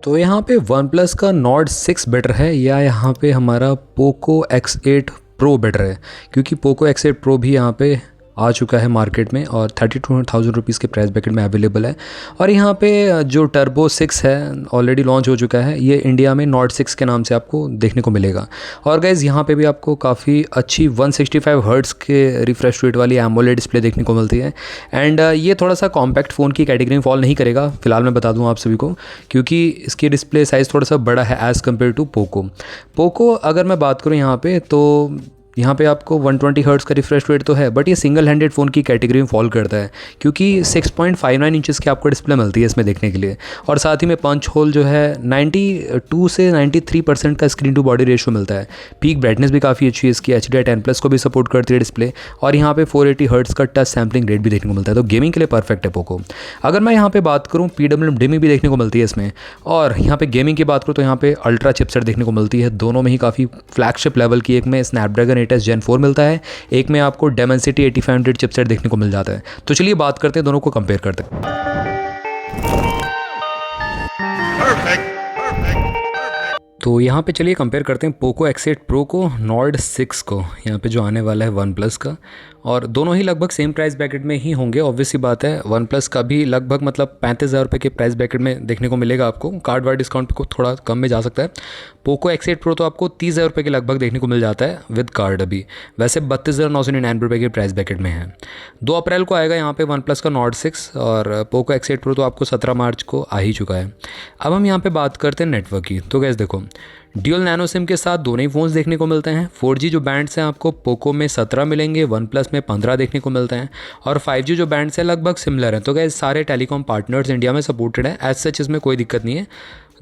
तो यहाँ पे वन प्लस का नॉर्ड 6 बेटर है या यहाँ पे हमारा पोको X8 प्रो बेटर है, क्योंकि पोको X8 प्रो भी यहाँ पे आ चुका है मार्केट में और 32,000 रुपीज़ के प्राइस ब्रैकेट में अवेलेबल है। और यहाँ पे जो टर्बो 6 है ऑलरेडी लॉन्च हो चुका है, ये इंडिया में नॉर्ड 6 के नाम से आपको देखने को मिलेगा। और गाइज़ यहाँ पे भी आपको काफ़ी अच्छी 165 हर्ट्ज़ के रिफ्रेश रेट वाली एमोलेड डिस्प्ले देखने को मिलती है। एंड ये थोड़ा सा कॉम्पैक्ट फ़ोन की कैटेगरी में फॉल नहीं करेगा, फिलहाल मैं बता दूँ आप सभी को, क्योंकि इसकी डिस्प्ले साइज़ थोड़ा सा बड़ा है एज़ कम्पेयर टू पोको अगर मैं बात करूँ यहाँ पे, तो यहाँ पे आपको 120 हर्ट्ज़ का रिफ्रेश रेट तो है, बट ये सिंगल हैंडेड फ़ोन की कैटेगरी में फॉल करता है, क्योंकि 6.59 इंचेस की आपको डिस्प्ले मिलती है इसमें देखने के लिए। और साथ ही में पंच होल जो है 92 से 93% का स्क्रीन टू बॉडी रेशियो मिलता है। पीक ब्राइटनेस भी काफ़ी अच्छी है इसकी, HDR10+ को भी सपोर्ट करती है डिस्प्ले। और यहाँ पे 480 हर्ट्ज़ का टच सैम्पलिंग रेट भी देखने को मिलता है, तो गेमिंग के लिए परफेक्ट है पोको। अगर मैं यहाँ पे बात करूँ, PWM डिमिंग भी देखने को मिलती है इसमें। और यहाँ पे गेमिंग की बात करूँ तो यहाँ पे अल्ट्रा चिपसेट देखने को मिलती है, दोनों में ही काफ़ी फ्लैगशिप लेवल की। एक में स्नैपड्रैगन 8s Gen 4 मिलता है, एक में आपको Dimensity 8500 चिपसेट देखने को मिल जाता है। तो चलिए बात करते हैं, दोनों को कंपेयर करते हैं। तो यहाँ पे चलिए कंपेयर करते हैं पोको X8 प्रो को नॉर्ड 6 को, यहाँ पे जो आने वाला है वन प्लस का। और दोनों ही लगभग सेम प्राइस ब्रैकेट में ही होंगे, ऑब्वियस सी बात है। वन प्लस का भी लगभग मतलब 35,000 रुपये के प्राइस ब्रैकेट में देखने को मिलेगा आपको, कार्ड वार्ड डिस्काउंट पे को थोड़ा कम में जा सकता है। पोको X8 प्रो तो आपको 30,000 रुपये के लगभग देखने को मिल जाता है विद कार्ड अभी, वैसे 32,999 रुपये के प्राइस ब्रैकेट में है। 2 अप्रैल को आएगा यहाँ पे वन प्लस का नॉर्ड 6, और पोको X8 प्रो तो आपको 17 मार्च को आ ही चुका है। अब हम यहाँ पे बात करते हैं नेटवर्क की। तो गैस देखो, ड्यूल नैनो सिम के साथ दोनों ही फ़ोन्स देखने को मिलते हैं। 4G जो बैंड्स हैं आपको पोको में 17 मिलेंगे, वन प्लस में 15 देखने को मिलते हैं। और 5G जो बैंड्स हैं लगभग सिमिलर हैं। तो गैस सारे टेलीकॉम पार्टनर्स इंडिया में सपोर्टेड है, एज सच इसमें कोई दिक्कत नहीं है।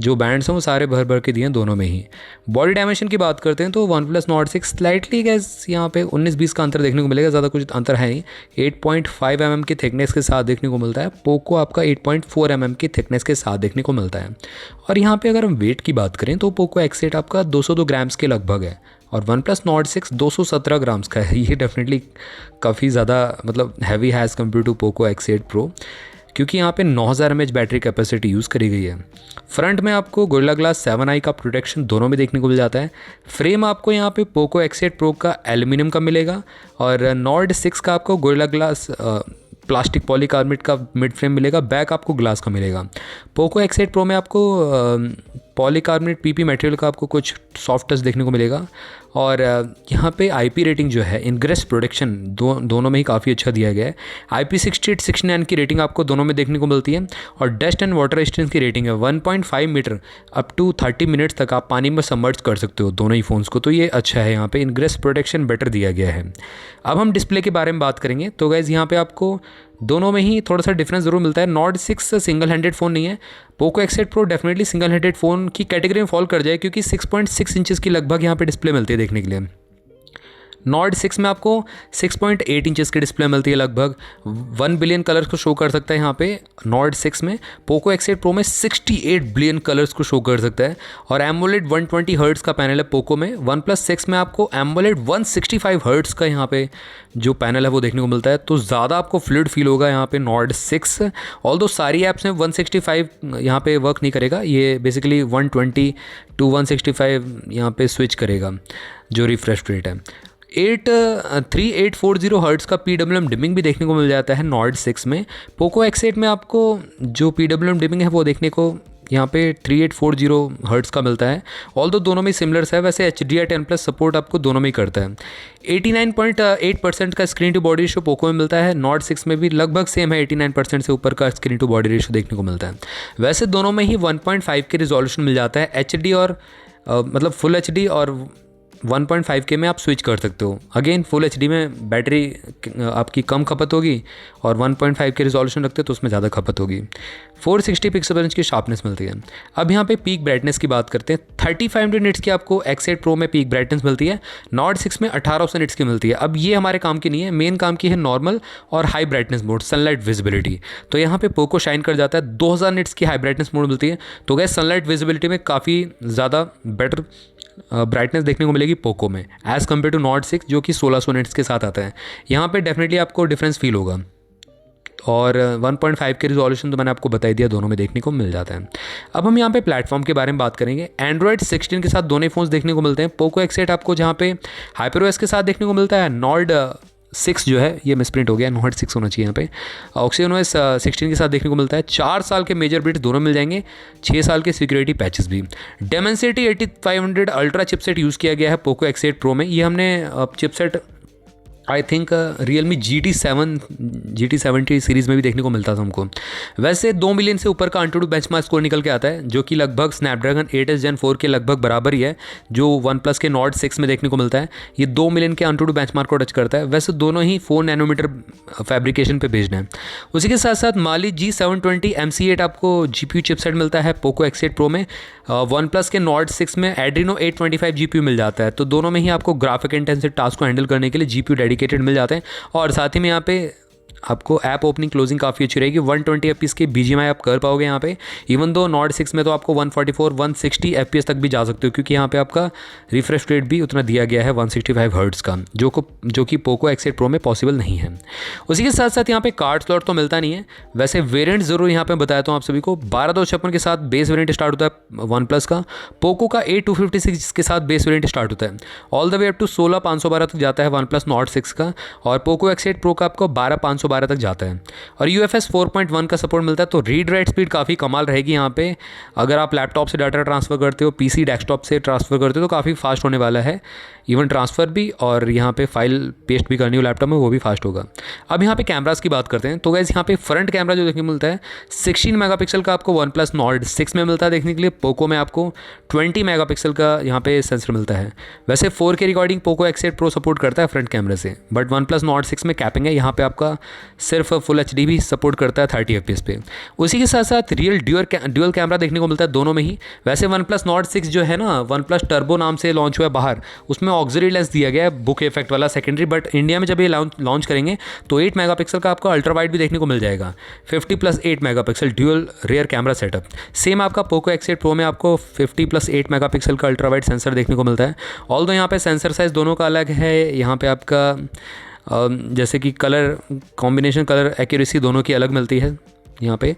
जो बैंड्स हैं वो सारे भर भर के दिए हैं दोनों में ही। बॉडी डायमेंशन की बात करते हैं तो one plus Nord 6 slightly gas यहाँ पे 19-20 का अंतर देखने को मिलेगा, ज़्यादा कुछ अंतर है नहीं। 8.5 mm की थिकनेस के साथ देखने को मिलता है, पोको आपका 8.4 mm की थिकनेस के साथ देखने को मिलता है। और यहाँ पे अगर हम वेट की बात करें तो पोको X8 आपका 202 ग्राम्स के लगभग है, और वन प्लस नॉर्ड 6 217 ग्राम्स का है। ये डेफिनेटली काफ़ी ज़्यादा मतलब हैवी है as compare to Poco X8 pro, क्योंकि यहाँ पे 9000 mAh बैटरी कैपेसिटी यूज़ करी गई है। फ्रंट में आपको गोरिल्ला ग्लास 7i का प्रोटेक्शन दोनों में देखने को मिल जाता है। फ्रेम आपको यहाँ पे पोको X8 प्रो का एल्यूमिनियम का मिलेगा, और नॉर्ड 6 का आपको गोरिल्ला ग्लास प्लास्टिक पॉलीकार्बोनेट का मिड फ्रेम मिलेगा, बैक आपको ग्लास का मिलेगा। पोको X8 प्रो में आपको पॉलीकार्बोनेट PP मटेरियल का आपको कुछ सॉफ्ट टच देखने को मिलेगा। और यहाँ पे IP रेटिंग जो है, इनग्रेस प्रोटेक्शन दोनों में ही काफ़ी अच्छा दिया गया है। IP6869 की रेटिंग आपको दोनों में देखने को मिलती है, और डस्ट एंड वाटर रेजिस्टेंस की रेटिंग है 1.5 मीटर अप टू 30 मिनट्स तक आप पानी में सबमर्ज कर सकते हो दोनों ही फ़ोन्स को। तो ये अच्छा है, यहाँ पे इनग्रेस प्रोटेक्शन बेटर दिया गया है। अब हम डिस्प्ले के बारे में बात करेंगे तो गाइज़ यहाँ पे आपको दोनों में ही थोड़ा सा डिफरेंस ज़रूर मिलता है। नॉर्ड 6 सिंगल हैंडेड फ़ोन नहीं है, Poco X8 pro definitely single handed phone की कैटेगरी में फॉल कर जाए, क्योंकि 6.6 इंचेस की लगभग यहाँ पे डिस्प्ले मिलती है देखने के लिए। नॉर्ड 6 में आपको 6.8 इंचेस की डिस्प्ले मिलती है, लगभग 1 बिलियन कलर्स को शो कर सकता है यहाँ पे नॉर्ड 6 में। पोको X8 प्रो में 68 बिलियन कलर्स को शो कर सकता है, और एमोलेड 120 हर्ट्ज़ का पैनल है पोको में। वन प्लस 6 में आपको एमोलेड 165 हर्ट्ज़ का यहाँ पे जो पैनल है वो देखने को मिलता है, तो ज़्यादा आपको फ्लूइड फील होगा यहाँ पे नॉर्ड 6। ऑल्दो सारी ऐप्स में 165 यहाँ पे वर्क नहीं करेगा, ये बेसिकली 120 टू 165 यहाँ पे स्विच करेगा जो रिफ्रेश रेट है। 3840 हर्ट्ज़ का PWM डिमिंग भी देखने को मिल जाता है नॉर्ड 6 में। पोको X8 में आपको जो PWM डिमिंग है वो देखने को यहाँ पे 3840 हर्ट्ज़ का मिलता है, ऑल्दो दोनों में सिमिलर है। वैसे HDR10+ सपोर्ट आपको दोनों में ही करता है। 89.8% का screen to body ratio Poco में मिलता है, नॉर्ड 6 में भी लगभग सेम है, 89% से ऊपर का स्क्रीन टू बॉडी रेशियो देखने को मिलता है। वैसे दोनों में ही 1.5 के रिजोल्यूशन मिल जाता है, HD और मतलब फुल HD, और 1.5K में आप स्विच कर सकते हो। अगेन फुल HD में बैटरी आपकी कम खपत होगी, और 1.5 के रिजोल्यूशन रखते हो तो उसमें ज़्यादा खपत होगी। 460 पिक्सल की शार्पनेस मिलती है। अब यहाँ पे पीक ब्राइटनेस की बात करते हैं। 3500 निट्स की आपको X8 प्रो में पीक ब्राइटनेस मिलती है, नॉर्ड 6 में 1800 निट्स की मिलती है। अब ये हमारे काम की नहीं है, मेन काम की है नॉर्मल और high brightness mode, sunlight visibility. तो यहाँ पे पोको शाइन कर जाता है, 2000 निट्स की हाई ब्राइटनेस मोड मिलती है। तो गैस सनलाइट विजिबिलिटी में काफ़ी ज़्यादा बेटर ब्राइटनेस देखने को मिलेगी पोको में एज़ कम्पेयर टू नॉर्ड 6 जो कि 1600 निट्स के साथ आता है। यहाँ पे डेफिनेटली आपको डिफरेंस फील होगा। और 1.5 के रिजोल्यूशन तो मैंने आपको बता दिया, दोनों में देखने को मिल जाता है। अब हम यहाँ पे प्लेटफॉर्म के बारे में बात करेंगे। एंड्रॉयड 16 के साथ दोनों फ़ोन्स देखने को मिलते हैं। पोको X8 आपको जहाँ पे HyperOS के साथ देखने को मिलता है। नॉर्ड 6 जो है, ये मिसप्रिंट हो गया, नॉट 6 होना चाहिए यहाँ पे, ऑक्सीजनOS 16 के साथ देखने को मिलता है। 4 साल के मेजर बिट्स दोनों मिल जाएंगे, 6 साल के सिक्योरिटी पैचेस भी। Dimensity 8500 अल्ट्रा चिपसेट यूज़ किया गया है पोको X8 Pro में। ये हमने chipset I think Realme GT70 series में भी देखने को मिलता था हमको। वैसे 2 मिलियन से ऊपर का AnTuTu बेंचमार्क स्कोर निकल के आता है, जो कि लगभग स्नैपड्रैगन 8s Gen 4 के लगभग बराबर ही है, जो OnePlus के Nord 6 में देखने को मिलता है। ये 2 मिलियन के AnTuTu बेंचमार्क को टच करता है। वैसे दोनों ही 4 नैनोमीटर फैब्रिकेशन पे बेस्ड हैं। उसी के साथ साथ Mali G720 MC8 आपको GPU चिपसेट मिलता है पोको X8 Pro में। OnePlus के Nord 6 में Adreno 825 GPU मिल जाता है। तो दोनों में ही आपको ग्राफिक इंटेंसिव टास्क को हैंडल करने के लिए GPU डेडिकेटेड मिल जाते हैं। और साथ ही में यहाँ पे आपको ऐप ओपनिंग क्लोजिंग काफ़ी अच्छी रहेगी। 120 FPS के BGMI आप कर पाओगे यहाँ पे। इवन दो Nord 6 में तो आपको 144 160 FPS तक भी जा सकते हो, क्योंकि यहाँ पे आपका रिफ्रेश रेट भी उतना दिया गया है 165 हर्ट्ज़ का, जो कि पोको X8 Pro में पॉसिबल नहीं है। उसी के साथ साथ यहाँ पे कार्ड स्लॉट तो मिलता नहीं है। वैसे वेरियंट ज़रूर यहाँ पे बताता हूँ आप सभी को। 12256 के साथ बेस वेरियंट स्टार्ट होता है OnePlus का। पोको का A256 के साथ बेस वेरियंट स्टार्ट होता है। All the way up to 16512 तक जाता है OnePlus Nord 6 का। और पोको X8 Pro का आपको 12512 तक जाता है। और UFS 4.1 का सपोर्ट मिलता है। तो रीड राइट स्पीड काफ़ी कमाल रहेगी यहाँ पे। अगर आप लैपटॉप से डाटा ट्रांसफ़र करते हो, PC डेस्कटॉप से ट्रांसफ़र करते हो, तो काफ़ी फास्ट होने वाला है। इवन ट्रांसफ़र भी, और यहाँ पे फाइल पेस्ट भी करनी हो लैपटॉप में, वो भी फास्ट होगा। अब यहाँ पे कैमरास की बात करते हैं। तो गाइस यहाँ पे फ्रंट कैमरा जो देखने को मिलता है 16 मेगापिक्सल का आपको OnePlus Nord 6 में मिलता है देखने के लिए। पोको में आपको 20 मेगापिक्सल का यहाँ पे सेंसर मिलता है। वैसे 4K recording Poco X8 Pro support करता है फ्रंट कैमरे से, बट OnePlus Nord 6 में कैपिंग है। यहाँ पे आपका सिर्फ फुल HD भी सपोर्ट करता है 30 FPS पे। उसी के साथ साथ रियल ड्यूअल कैमरा देखने को मिलता है दोनों में ही। वैसे OnePlus Nord 6 जो है ना, OnePlus Turbo नाम से लॉन्च हुआ है बाहर, उसमें ऑक्सिलरी लेंस दिया गया है बुक इफेक्ट वाला सेकेंडरी, बट इंडिया में जब ये लॉन्च करेंगे तो 8 मेगापिक्सल का आपको अल्ट्रा वाइड भी देखने को मिल जाएगा। 50+8 megapixel dual rear camera setup. Same आपका पोको X8 Pro में आपको 50+8 मेगापिक्सल का अल्ट्रा वाइड सेंसर देखने को मिलता है। ऑल्दो यहाँ पे सेंसर साइज़ दोनों का अलग है। यहाँ पे आपका जैसे कि कलर कॉम्बिनेशन, कलर एक्यूरेसी दोनों की अलग मिलती है यहाँ पे।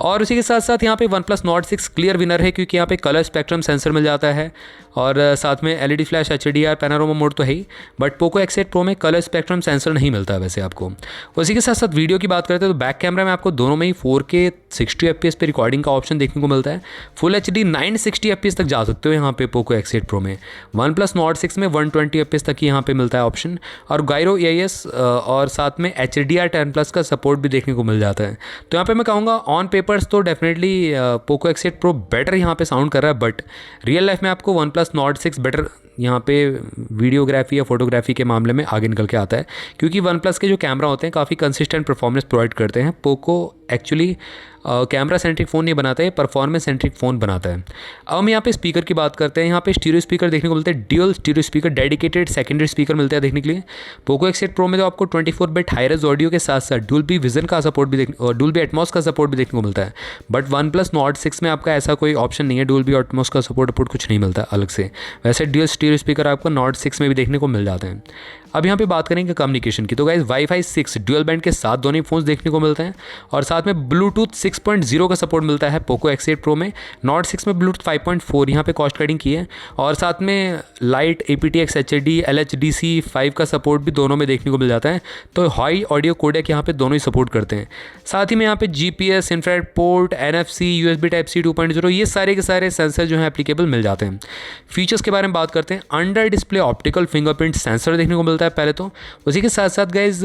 और उसी के साथ साथ यहाँ पे OnePlus Nord 6 क्लियर विनर है, क्योंकि यहाँ पे कलर स्पेक्ट्रम सेंसर मिल जाता है, और साथ में LED flash, HDR, panorama mode तो है ही। बट पोको X8 Pro में कलर स्पेक्ट्रम सेंसर नहीं मिलता है वैसे आपको। उसी के साथ साथ वीडियो की बात करते हैं तो बैक कैमरा में आपको दोनों में ही 4K 60 FPS पे रिकॉर्डिंग का ऑप्शन देखने को मिलता है। फुल HD 960 FPS तक जा सकते हो यहाँ पे पोको X8 Pro में। OnePlus Nord 6 में 120 FPS तक ही यहाँ पे मिलता है ऑप्शन, और गायरो EIS और साथ में HDR 10+ का सपोर्ट भी देखने को मिल जाता है। तो यहाँ पे मैं कहूँगा ऑन पेपर्स तो definitely Poco X8 Pro better यहाँ पे साउंड कर रहा है, बट रियल लाइफ में आपको OnePlus Nord 6 बेटर यहाँ पे वीडियोग्राफी या फोटोग्राफी के मामले में आगे निकल के आता है, क्योंकि OnePlus के जो कैमरा होते हैं काफ़ी कंसिस्टेंट परफॉर्मेंस प्रोवाइड करते हैं। Poco actually camera centric phone नहीं बनाता है, परफॉर्मेंस सेंट्रिक फ़ोन बनाता है। अब हम यहाँ पे स्पीकर की बात करते हैं। यहाँ पे स्टीरियो स्पीकर देखने को मिलते हैं, dual stereo speaker, dedicated secondary speaker मिलते हैं देखने के लिए। पोको X8 Pro में तो आपको 24 बिट हाई-रेज़ ऑडियो के साथ साथ डोल्बी विजन का सपोर्ट भी और डोल्बी एटमॉस का सपोर्ट भी देखने को मिलता है। बट OnePlus Nord 6 में आपका ऐसा कोई ऑप्शन नहीं है, डोल्बी एटमॉस का सपोर्ट कुछ नहीं मिलता अलग से। वैसे ड्यूअल स्टीरियो स्पीकर आपको Nord 6 में भी देखने को मिल जाते हैं। अब यहाँ पे बात करेंगे कम्युनिकेशन की। तो गाइस Wi-Fi 6 ड्यूअल बैंड के साथ दोनों ही फोन्स देखने को मिलते हैं, और साथ में ब्लूटूथ 6.0 का सपोर्ट मिलता है पोको X8 Pro में। Nord 6 में ब्लूटूथ 5.4 यहाँ पे कॉस्ट कटिंग की है, और साथ में लाइट aptX HD LHDC 5 का सपोर्ट भी दोनों में देखने को मिल जाता है। तो हाई ऑडियो कोडेक यहाँ पे दोनों ही सपोर्ट करते हैं। साथ ही में यहाँ पे GPS, infrared port, NFC, USB Type-C 2.0 ये सारे के सारे सेंसर जो हैं एप्लीकेबल मिल जाते हैं। फीचर्स के बारे में बात करते हैं। Under display optical fingerprint sensor देखने को मिलता है पहले तो। उसी के साथ साथ गाइज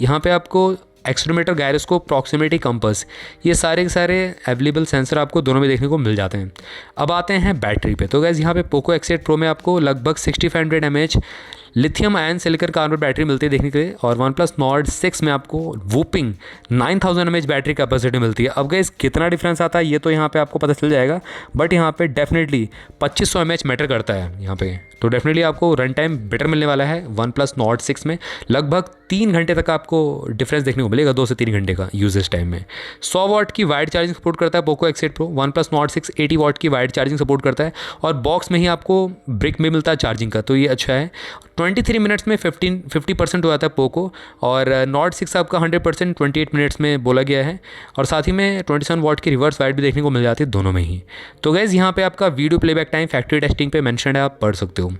यहाँ पे आपको एक्सट्रोमीटर, गायरोस्कोप, प्रॉक्सिमिटी कंपास, ये सारे के सारे अवेलेबल सेंसर आपको दोनों में देखने को मिल जाते हैं। अब आते हैं बैटरी पे। तो गाइस यहाँ पे पोको X8 Pro में आपको लगभग 6500 mAh lithium ion silicon carbonate battery मिलती है देखने के लिए, और OnePlus Nord 6 में आपको वूपिंग 9000 mAh बैटरी कैपेसिटी मिलती है। अब गाइस कितना डिफरेंस आता है ये तो यहाँ पे आपको पता चल जाएगा, बट यहाँ पे डेफिनेटली 2500 mAh मैटर करता है यहाँ पे। तो डेफिनेटली आपको रन टाइम बेटर मिलने वाला है OnePlus Nord 6 में। लगभग 3 घंटे तक आपको डिफरेंस देखने को मिलेगा, 2 से 3 घंटे का यूजेज टाइम में। 100 वाट की वाइड चार्जिंग सपोर्ट करता है Poco X8 Pro। OnePlus Nord 6 80 वाट की वाइड चार्जिंग सपोर्ट करता है, और बॉक्स में ही आपको ब्रिक में मिलता है चार्जिंग का, तो ये अच्छा है। 23 मिनट्स में 50% हो जाता है पोको, और नॉर्ड 6 आपका 100% 28 मिनट्स में बोला गया है, और साथ ही में 27 वॉट की रिवर्स वाइड भी देखने को मिल जाती है दोनों में ही। तो गाइज़ यहाँ पे आपका video playback time factory testing पे मेंशन है, आप पढ़ सकते हो।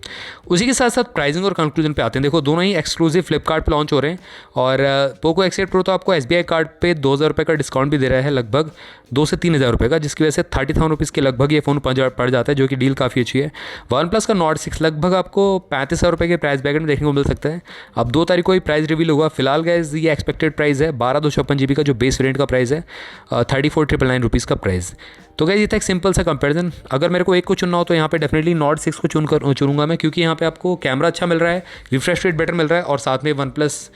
उसी के साथ साथ प्राइसिंग और कंक्लूजन पे आते हैं। देखो दोनों ही एक्सक्लूसिव फ्लिपकार्ट पे लॉन्च हो रहे हैं, और पोको X8 Pro तो आपको SBI कार्ड पे 2,000 रुपये का डिस्काउंट भी दे रहा है, लगभग 2 से 3,000 रुपये का, जिसकी वजह से 30,000 रुपीज़ के लगभग ये फ़ोन पड़ जाता है, जो कि डील काफ़ी अच्छी है। वन प्लस का नॉर्ड 6 लगभग आपको 35,000 रुपये के प्राइस ब्रैकेट में देखने को मिल सकता है। अब 2 तारीख को ही प्राइस रिवील होगा। फिलहाल गाइस ये एक्सपेक्टेड प्राइस है 12,256 GB का, जो बेस वेरिएंट का प्राइस है 34,999 रुपीज़ का प्राइस। तो गाइस ये था एक सिंपल सा कंपैरिजन। अगर मेरे को एक को चुनना हो तो यहाँ पे डेफिनेटली नॉर्ड 6 को चुनूंगा मैं, क्योंकि यहाँ पे आपको कैमरा अच्छा मिल रहा है, रिफ्रेश रेट बेटर मिल रहा है, और साथ में वन प्लस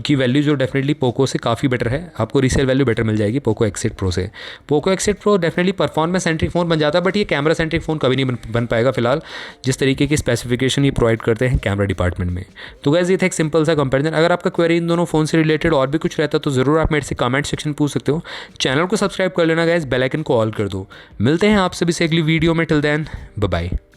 की वैल्यू जो डेफिनेटली पोको से काफ़ी बेटर है, आपको रीसेल वैल्यू बेटर मिल जाएगी पोको X8 Pro से। Poco X8 Pro definitely performance centric phone बन जाता है, बट ये कैमरा सेंट्रिक फ़ोन कभी नहीं बन पाएगा फिलहाल, जिस तरीके की स्पेसिफिकेशन ये प्रोवाइड करते हैं कैमरा डिपार्टमेंट में। तो गाइस ये था एक सिंपल सा कंपैरिजन। अगर आपका क्वेरी इन दोनों फ़ोन से रिलेटेड और भी कुछ रहता तो ज़रूर आप मेरे से कमेंट सेक्शन पूछ सकते हो। चैनल को सब्सक्राइब कर लेना गाइस, बेल आइकन को ऑल कर दो। मिलते हैं आपसे भी से अगली वीडियो में। Till then bye bye.